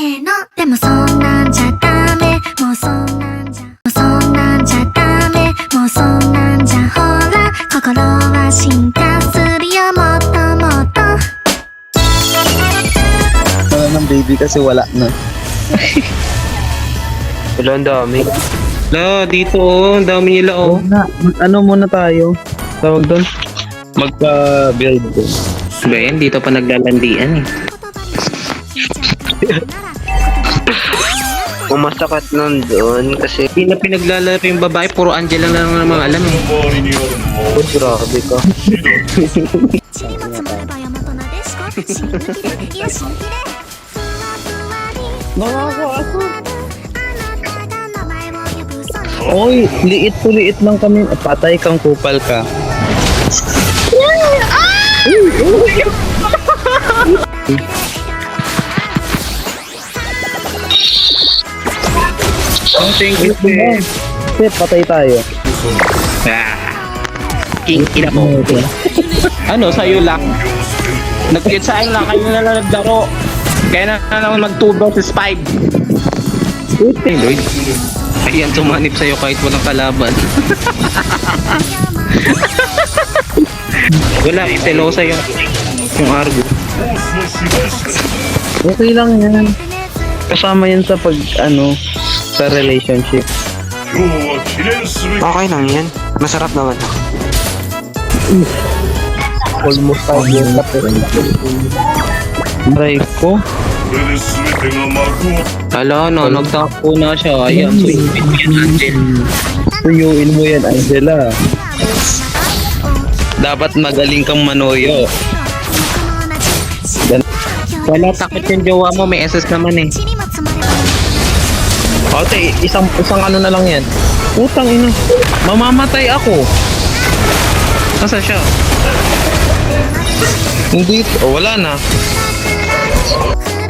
ーのでもそんなんじゃダメもうそんなんじゃもうそんなんじゃダメもうそんなんじゃほら心は進化するよもっともっとWala ng baby kasi wala na. Wala, ang dami. Wala, dito oh, ang dami nila oh. Ano muna tayo? Tawag doon? Magpa-build ko. Ba yan, dito pa naglalandian eh. Umasakat nun doon kasi hindi na pinaglalaro yung babae, puro Angela lang naman alam eh. Oh, grabe ka. 塵も積もれば山となでしこ新抜きでいや新規でふわふわに Nakakaako. あなたが名前を呼ぶそれ Oy, liit to liit lang kami. Patay kang kupal ka. Oh, thank you, Pe. Sir, patay tayo. Ah, king ina mo. Ano, sa'yo lang? Nag-saan lang, kayo na lang naglaro. Kaya na naman mag-2 versus 5. Hey, Lloyd. Ayan, tumanip sa'yo kahit walang kalaban. Wala, itelosa yung Argo. Okay lang yan. Kasama yan sa sa relationship. Okay lang yan. Masarap naman ako. Almost 5 years na po. Try ko. Hala, no, nagtapo na siya. Ayan, so yan, Angel. Tuyuin mo yan, Angela. Dapat magaling kang manoyo. Wala, takot yung jowa mo, may SS naman eh. 塵も積もれば Ate, isang ano na lang yan. Utang ina. Mamamatay ako. Nasa siya? Hindi, wala na. ふ